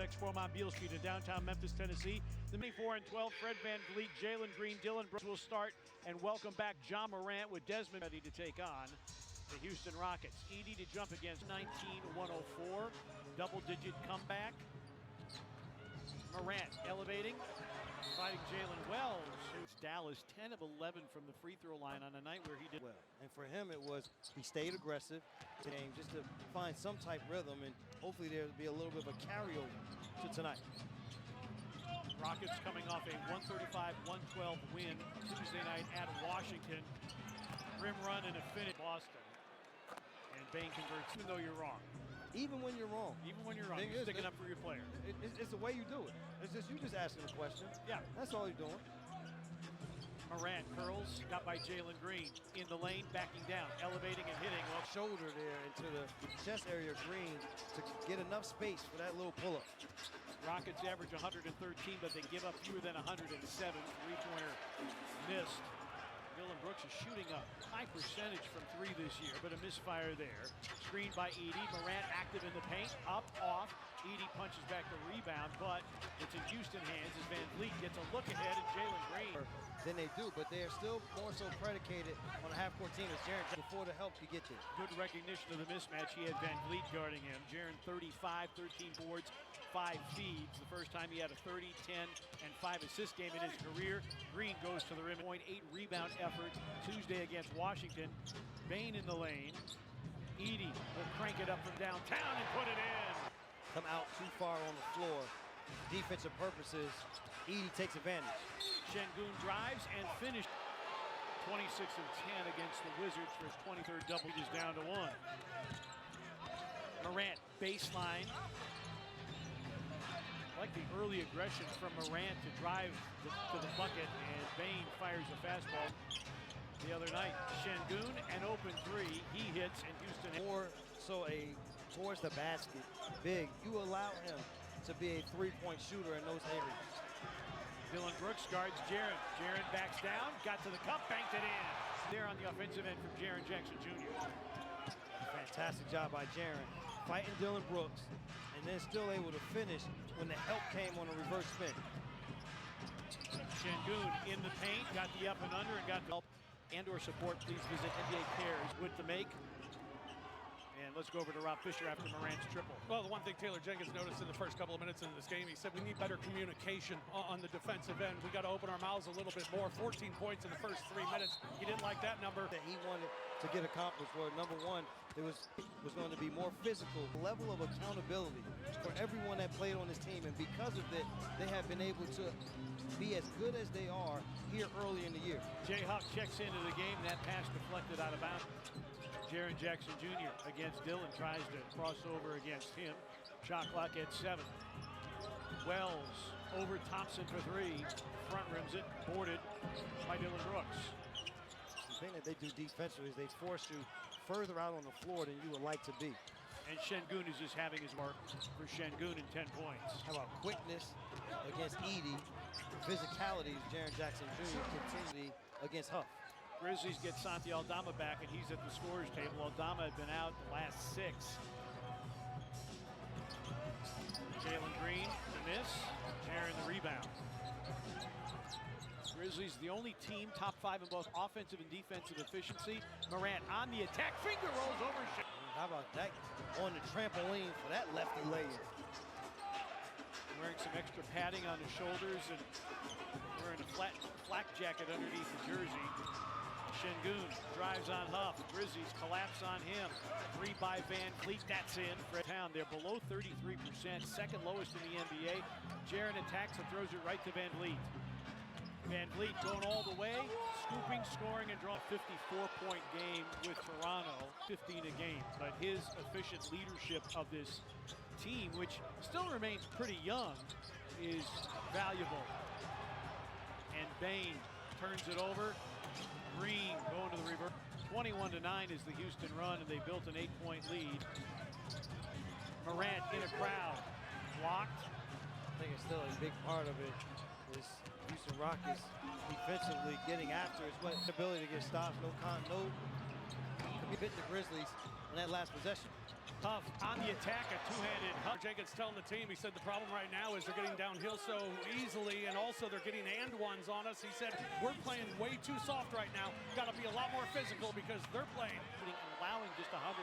Complex, 4 on Beale Street in downtown Memphis, Tennessee. The 24-12, Fred VanVleet, Jalen Green, Dillon Brooks will start, and welcome back Ja Morant with Desmond ready to take on the Houston Rockets. Edey to jump against 19-104, double-digit comeback. Morant elevating, fighting Jalen Wells. Shoots Dallas 10 of 11 from the free throw line on a night where he did well. And for him, it was he stayed aggressive today just to find some type of rhythm, and hopefully there'll be a little bit of a carryover to tonight. Rockets coming off a 135-112 win Tuesday night at Washington. Rim run and a finish Boston. And Bane converts, even though you're wrong. Even when you're wrong. Even when you're wrong, you're sticking up for your player. It's the way you do it. It's just you just asking a question. Yeah. That's all you're doing. Morant curls, got by Jalen Green. In the lane, backing down, elevating and hitting. Well, shoulder there into the chest area of Green to get enough space for that little pull-up. Rockets average 113, but they give up fewer than 107. Three-pointer missed. Dillon Brooks is shooting a high percentage from three this year, but a misfire there. Screened by Edey. Morant active in the paint. Up, off. Edey punches back the rebound, but it's in Houston hands as VanVleet gets a look ahead and Jalen Green. Than they do, but they are still more so predicated on a half-court team as Jaren before the help you get there. Good recognition of the mismatch. He had VanVleet guarding him. Jaren 35, 13 boards, 5 feeds. The first time he had a 30, 10, and 5 assist game in his career. Green goes to the rim. 0.8 rebound effort Tuesday against Washington. Bane in the lane. Edey will crank it up from downtown and put it in. Come out too far on the floor. Defensive purposes, Edey takes advantage. Şengün drives and finishes. 26 of 10 against the Wizards for his 23rd double. Is down to 1. Morant baseline. I like the early aggression from Morant to drive to the bucket, and Bane fires a fastball. The other night, Şengün, an open three. He hits, and Houston. More so towards the basket, big. You allow him to be a three-point shooter in those areas. Dillon Brooks guards Jaren. Jaren backs down, got to the cup, banked it in. There on the offensive end from Jaren Jackson Jr. Fantastic job by Jaren, fighting Dillon Brooks, and then still able to finish when the help came on a reverse spin. Şengün in the paint, got the up and under, and got the help and/or support. Please visit NBA Cares with the make. And let's go over to Rob Fisher after Morant's triple. Well, the one thing Taylor Jenkins noticed in the first couple of minutes of this game, he said we need better communication on the defensive end. We got to open our mouths a little bit more. 14 points in the first 3 minutes. He didn't like that number. That he wanted to get accomplished were, number one, it was going to be more physical, level of accountability for everyone that played on this team. And because of that, they have been able to be as good as they are here early in the year. Jay Huck checks into the game. That pass deflected out of bounds. Jaren Jackson Jr. against Dillon, tries to cross over against him. Shot clock at 7. Wells over Thompson for 3. Front rims it, boarded by Dillon Brooks. The thing that they do defensively is they force you further out on the floor than you would like to be. And Şengün is just having his mark for Şengün in 10 points. How about quickness against Edey? Physicality is Jaren Jackson Jr. continually against Huff. Grizzlies get Santi Aldama back, and he's at the scorer's table. Aldama had been out the last 6. Jalen Green, the miss. Jaren the rebound. Grizzlies, the only team top 5 in both offensive and defensive efficiency. Morant on the attack, finger rolls over. How about that on the trampoline for that lefty layup? Wearing some extra padding on his shoulders and wearing a flak jacket underneath the jersey. Şengün drives on Huff. Grizzlies collapse on him. 3 by VanVleet. That's in. Fred Town, they're below 33%, second lowest in the NBA. Jaren attacks and throws it right to VanVleet. VanVleet going all the way, scooping, scoring, and drawing. 54-point game with Toronto, 15 a game. But his efficient leadership of this team, which still remains pretty young, is valuable. And Bane turns it over. Green going to the reverse. 21-9 is the Houston run, and they built an 8-point lead. Morant in a crowd, blocked. I think it's still a big part of it is Houston Rockets defensively getting after it, but the ability to get stops, no bit the Grizzlies on that last possession. Huff on the attack, a two-handed Huff. Jenkins telling the team, he said the problem right now is they're getting downhill so easily, and also they're getting and ones on us. He said, we're playing way too soft right now. Got to be a lot more physical because they're playing. Allowing just 108.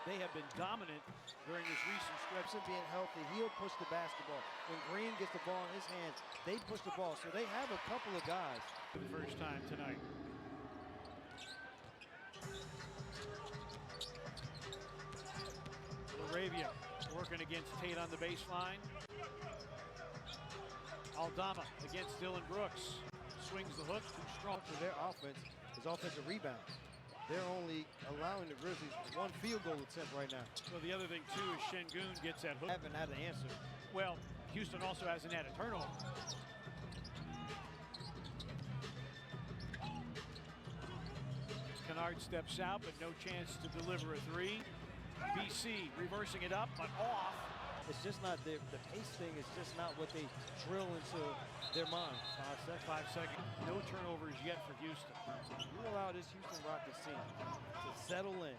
They have been dominant during this recent stretch. Him being healthy, he'll push the basketball. When Green gets the ball in his hands, they push the ball. So they have a couple of guys. For the first time tonight. Laravia working against Tate on the baseline. Aldama against Dylan Brooks. Swings the hook, too strong. For their offense is offensive rebounds. They're only allowing the Grizzlies one field goal attempt right now. So the other thing, too, is Şengün gets that hook. Haven't had an answer. Well, Houston also hasn't had a turnover. Kennard steps out, but no chance to deliver a three. BC reversing it up, but off. It's just not the pace thing is just not what they drill into their mind. 5 seconds. No turnovers yet for Houston. You allow this Houston Rockets team to settle in,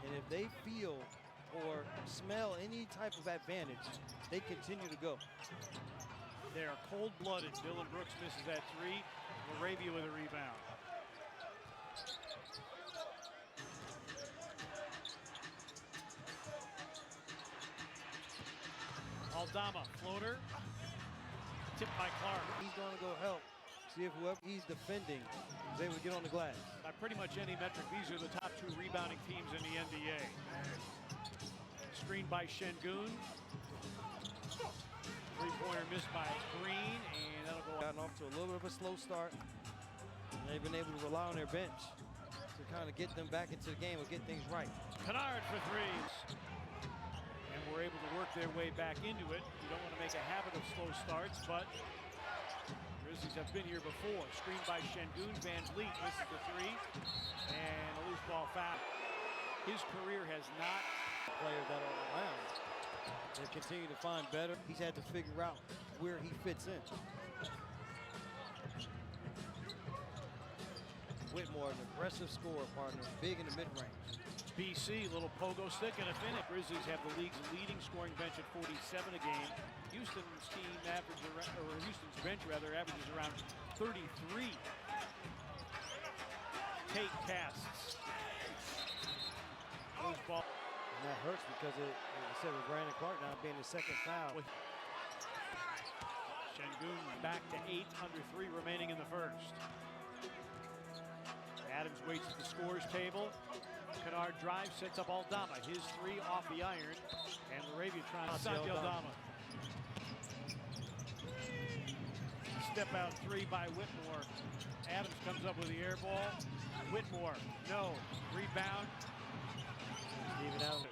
and if they feel or smell any type of advantage, they continue to go. They are cold-blooded. Dylan Brooks misses that three. Laravia with a rebound. Aldama, floater, tipped by Clark. He's going to go help. See if whoever he's defending is able to get on the glass. By pretty much any metric, these are the top two rebounding teams in the NBA. Screened by Şengün. Three-pointer missed by Green, and that'll go. Gotten off to a little bit of a slow start. And they've been able to rely on their bench to kind of get them back into the game or get things right. Kennard for threes. And we're able to work their way back into it. You don't want to make a habit of slow starts, but Grizzlies have been here before. Screened by Şengün. Van Vliet misses the three. And a loose ball foul. His career has not. Players that are around. They continue to find better. He's had to figure out where he fits in. Whitmore, an aggressive scorer partner, big in the mid-range. BC, little pogo stick and a finish. Grizzlies have the league's leading scoring bench at 47 a game. Houston's Houston's bench averages around 33. Tate casts. Those ball. And that hurts because like I said, with Brandon Clark now being the second foul. Şengün back to 8 under 3 remaining in the first. Adams waits at the scores table. Kennard drives, sets up Aldama. His three off the iron. And Laravia trying to stop Aldama. Step out three by Whitmore. Adams comes up with the air ball. Whitmore, no. Rebound. Even out.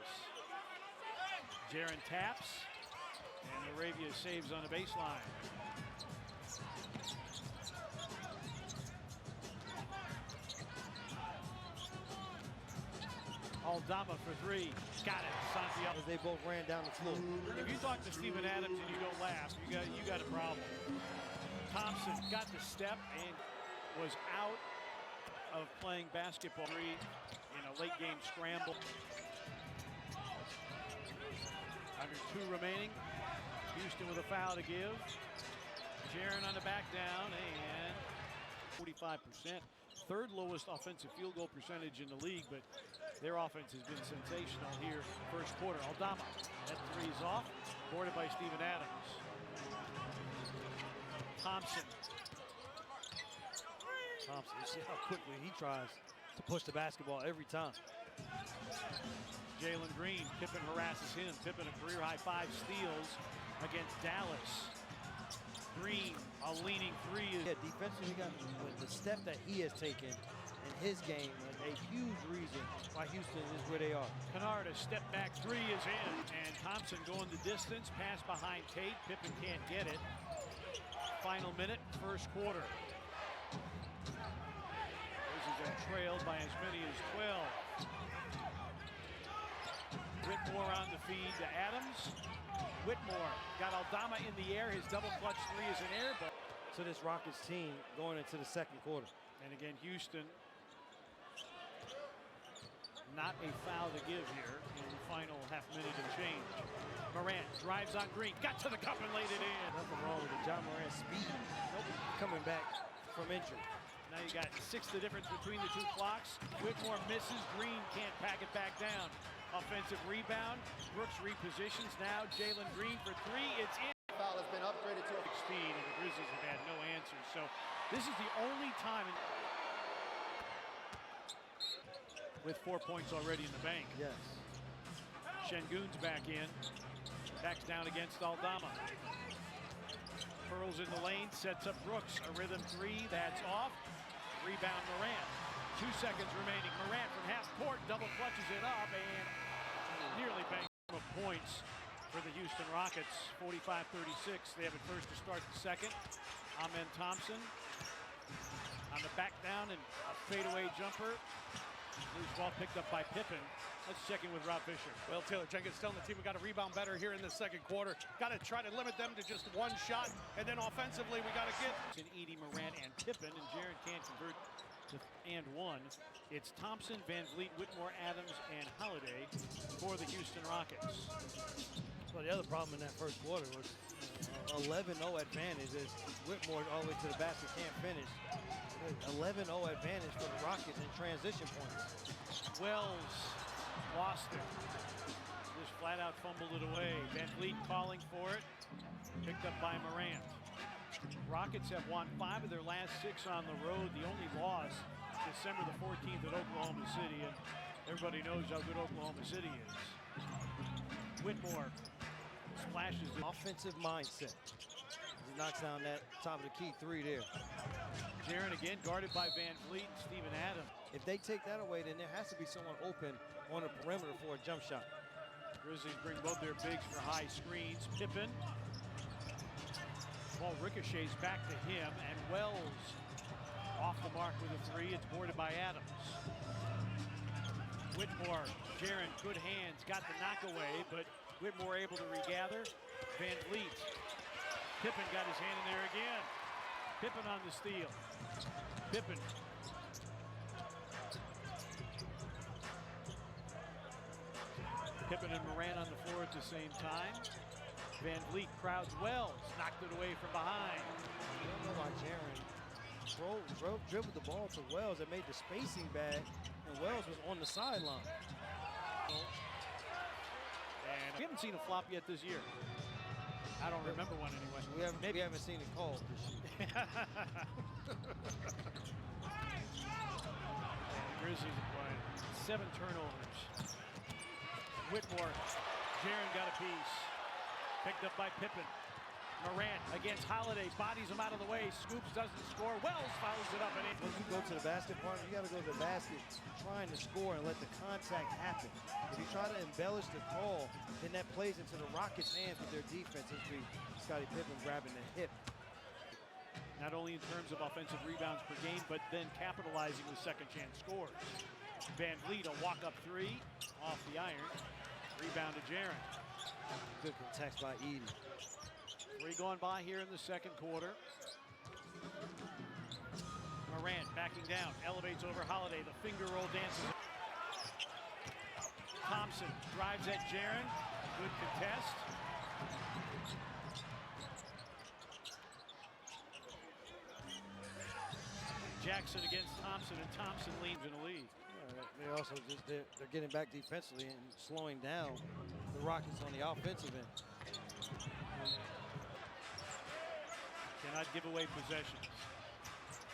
Jaren taps. And Laravia saves on the baseline. Aldama for three. Got it. Santiago. As they both ran down the floor. If you talk to Steven Adams and you don't laugh, you got a problem. Thompson got the step and was out of playing basketball in a late game scramble. Under 2 remaining. Houston with a foul to give. Jaren on the back down and 45%. Third lowest offensive field goal percentage in the league, but their offense has been sensational here first quarter. Aldama, that three's off, boarded by Steven Adams. Thompson. You see how quickly he tries to push the basketball every time. Jalen Green, Pippen harasses him. Pippen a career-high 5 steals against Dallas. Green, a leaning three. Yeah, defensively, with the step that he has taken in his game is a huge reason why Houston is where they are. Kennard, a step back three is in. And Thompson going the distance, pass behind Tate. Pippen can't get it. Final minute, first quarter. Grizzlies are trailed by as many as 12. Whitmore on the feed to Adams. Whitmore got Aldama in the air. His double clutch three is an air ball. To this Rockets team going into the second quarter. And again, Houston Not a foul to give here in the final half minute and change. Morant drives on Green, got to the cup and laid it in. Nothing wrong with the John Morant speed. Coming back from injury. Now you got 6 the difference between the two clocks. Whitmore misses, Green can't pack it back down. Offensive rebound, Brooks repositions now. Jalen Green for 3, it's in. Foul has been upgraded to 16, and the Grizzlies have had no answers. So this is the only time with 4 points already in the bank. Yes. Şengün's back in. Backs down against Aldama. Pearls in the lane, sets up Brooks. A rhythm 3, that's off. Rebound Morant. 2 seconds remaining. Morant from half court, double clutches it up and nearly banks of points for the Houston Rockets. 45-36. They have it first to start the second. Amen Thompson on the back down and a fadeaway jumper. Loose ball picked up by Pippen. Let's check in with Rob Fisher. Well, Taylor Jenkins telling the team we got to rebound better here in the second quarter. Got to try to limit them to just one shot, and then offensively we got to get. In Edie, Morant, and Pippen, and Jaron can't convert to and one. It's Thompson, Van Vliet, Whitmore, Adams, and Holiday for the Houston Rockets. Well, the other problem in that first quarter was 11-0 advantage as Whitmore all the way to the basket can't finish. 11-0 advantage for the Rockets in transition points. Wells lost it. Just flat out fumbled it away. Van Vliet calling for it. Picked up by Morant. Rockets have won 5 of their last 6 on the road. The only loss December the 14th at Oklahoma City, and everybody knows how good Oklahoma City is. Whitmore splashes the Offensive mindset. He knocks down that top of the key 3 there. Jaron again guarded by Van Vliet and Steven Adams. If they take that away, then there has to be someone open on the perimeter for a jump shot. Grizzlies bring both their bigs for high screens. Pippen. Ball ricochets back to him, and Wells off the mark with a 3. It's boarded by Adams. Whitmore, Jaron, good hands, got the knock away, but Whitmore able to regather. Van Vliet. Pippen got his hand in there again. Pippen on the steal. Pippen. Pippen and Morant on the floor at the same time. Van Vliet crowds Wells, knocked it away from behind. I don't know why Jaron dribbled the ball to Wells that made the spacing bad, and Wells was on the sideline. And we haven't seen a flop yet this year. I don't remember one anyway. We haven't seen it called this year. Grizzlies are playing 7 turnovers. Whitmore, Jaron got a piece. Picked up by Pippen. Morant against Holiday, bodies him out of the way. Scoops doesn't score. Wells fouls it up and in. When you go to the basket, partner, you got to go to the basket trying to score and let the contact happen. If you try to embellish the call, then that plays into the Rockets' hands with their defense. As we Scottie Pippen grabbing the hip. Not only in terms of offensive rebounds per game, but then capitalizing with second chance scores. Van Vliet, a walk-up 3 off the iron. Rebound to Jaron. Good contest by Edie. 3 going by here in the second quarter. Morant backing down, elevates over Holiday. The finger roll dances. Thompson drives at Jaron. Good contest. Jackson against Thompson, and Thompson leads in the lead. They're also just they're getting back defensively and slowing down the Rockets on the offensive end. Cannot give away possessions.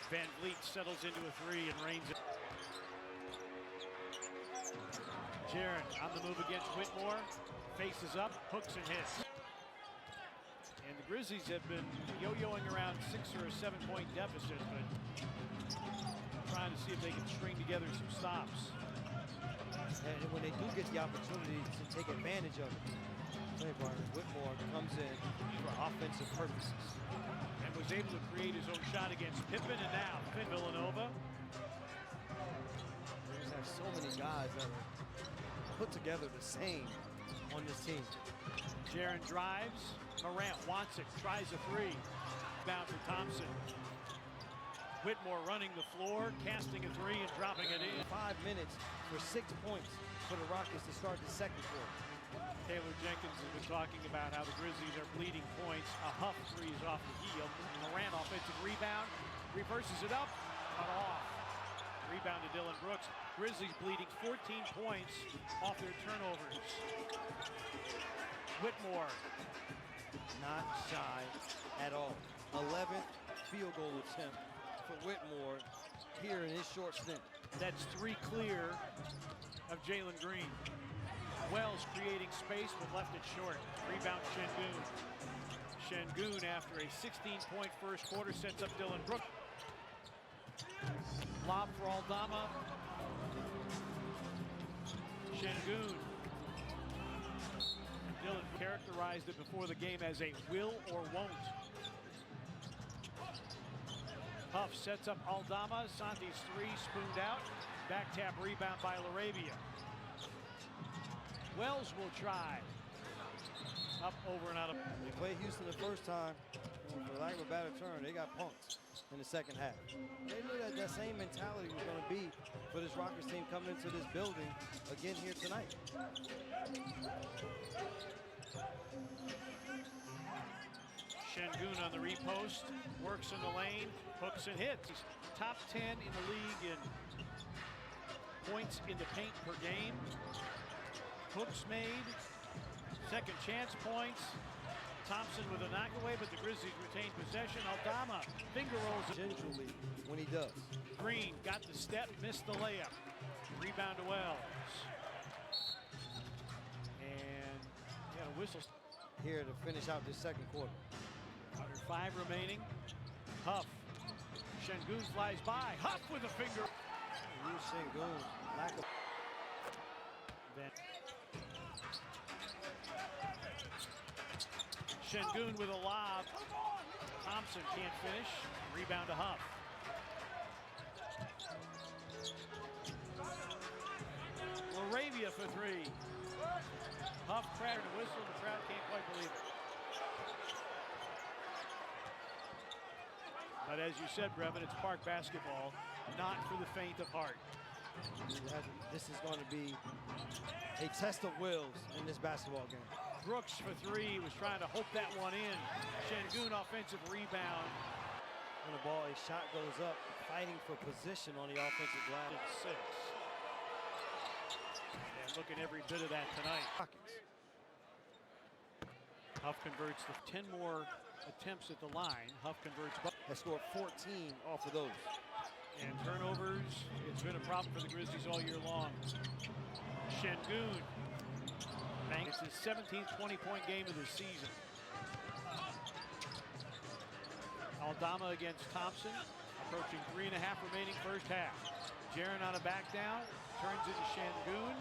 Van Vliet settles into a 3 and reigns it. Jaron on the move against Whitmore. Faces up, hooks and hits. And the Grizzlies have been yo-yoing around 6 or a 7-point deficit, but trying to see if they can string together some stops. And when they do get the opportunity to take advantage of it, Whitmore comes in for offensive purposes. And was able to create his own shot against Pippen, and now Finn Villanova. They just have so many guys that are put together the same on this team. Jaron drives. Morant wants it, tries a 3. Bound for Thompson. Whitmore running the floor, casting a three and dropping it in. 5 minutes for 6 points for the Rockets to start the second quarter. Taylor Jenkins has been talking about how the Grizzlies are bleeding points. A Huff three is off the heel. Morant offensive rebound, reverses it up, cut off. Rebound to Dylan Brooks. Grizzlies bleeding 14 points off their turnovers. Whitmore. Not shy at all. 11th field goal attempt for Whitmore here in his short stint. That's 3 clear of Jalen Green. Wells creating space but left it short. Rebound Şengün. Şengün after a 16-point first quarter sets up Dylan Brooks. Lob for Aldama. Şengün. Dylan characterized it before the game as a will or won't. Huff sets up Aldama. Santi's three spooned out. Back tap rebound by LaRavia. Wells will try. Up, over, and out of. They played Houston the first time. For lack of a better term, they got punked in the second half. They knew that that same mentality was going to be for this Rockets team coming into this building again here tonight. Şengün on the repost, works in the lane, hooks and hits. He's top 10 in the league in points in the paint per game. Hooks made, second chance points. Thompson with a knockaway, but the Grizzlies retain possession. Aldama, finger rolls. Gingerly when he does. Green got the step, missed the layup. Rebound to Wells. And got a whistle. Here to finish out this second quarter. Under 5 remaining. Huff. Şengün flies by. Huff with a finger. Şengün, lack of. Then Şengün with a lob. Thompson can't finish. Rebound to Huff. LaRavia for 3. Huff cracked a whistle. The crowd can't quite believe it. But as you said, Brevin, it's park basketball, not for the faint of heart. This is going to be a test of wills in this basketball game. Brooks for 3 was trying to hope that one in. Şengün offensive rebound. When the ball, a shot goes up, fighting for position on the offensive glass. 6. And looking every bit of that tonight. Huff converts the 10 more attempts at the line. Huff converts. Has scored 14 off of those. And turnovers, it's been a problem for the Grizzlies all year long. Şengün. It's his 17th 20-point game of the season. Aldama against Thompson. Approaching 3.5 remaining first half. Jaren on a back down. Turns into Şengün.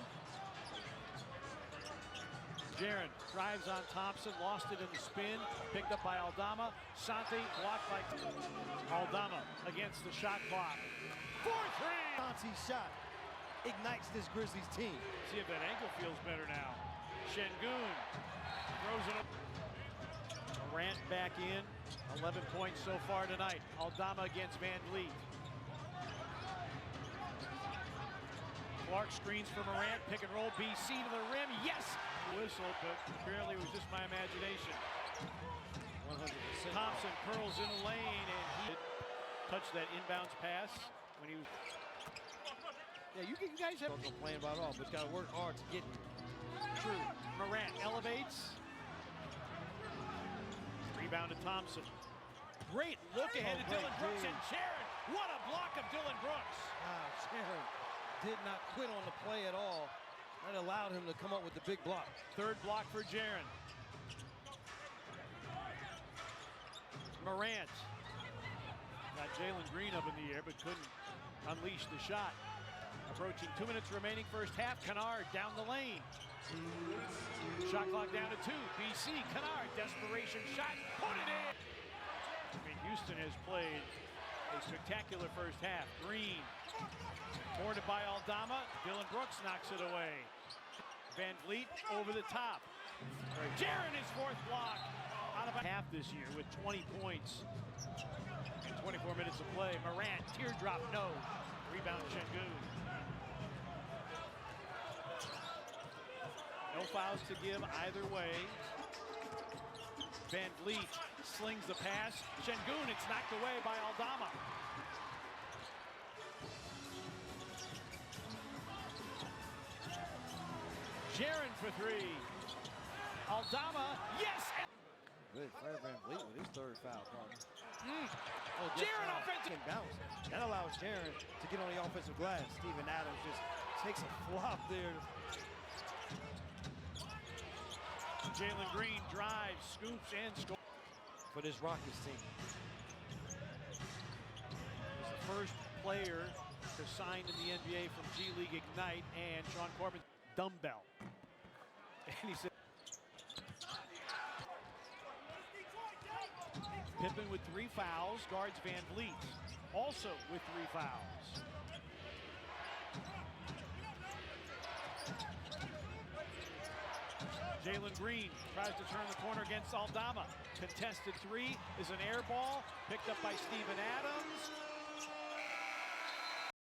Jaren drives on Thompson, lost it in the spin, picked up by Aldama. Santi blocked by Aldama against the shot clock. 4-3! Santi's shot ignites this Grizzlies team. See if that ankle feels better now. Şengün throws it up. Morant back in, 11 points so far tonight. Aldama against Van Vliet. Clark screens for Morant, pick and roll, BC to the rim, yes! Whistle, but apparently it was just my imagination. 100%. Thompson curls in the lane, and he touched that inbounds pass when he was. Yeah, you guys have. Don't complain about it all, but got to work hard to get here. True. Morant elevates. Rebound to Thompson. Great look ahead to Dylan Brooks, and Jaren. What a block of Dylan Brooks. Wow, Jaren did not quit on the play at all. That allowed him to come up with the big block. Third block for Jaren. Morant. Got Jalen Green up in the air, but couldn't unleash the shot. Approaching 2 minutes remaining first half. Kennard down the lane. Shot clock down to 2. BC, Kennard, desperation shot. Put it in. I mean, Houston has played a spectacular first half. Green. Boarded by Aldama. Dylan Brooks knocks it away. Van Vliet over the top. Jaren, his 4th block lot of half this year with 20 points in 24 minutes of play. Morant, teardrop, no. Rebound, Şengün. No fouls to give either way. Van Vliet slings the pass. Şengün, it's knocked away by Aldama. Jaren for three. Aldama, yes! Good, Fred Van Vliet with his third foul problem. Oh, Jaren offensive bounce. That allows Jaren to get on the offensive glass. Steven Adams just takes a flop there. Jalen Green drives, scoops, and scores For this Rockets team. He's the first player to sign in the NBA from G League Ignite, and Sean Corbin dumbbell. And he said, Pippen with 3 fouls, guards Van Vliet, also with 3 fouls. Jalen Green tries to turn the corner against Aldama. Contested 3 is an air ball, picked up by Steven Adams.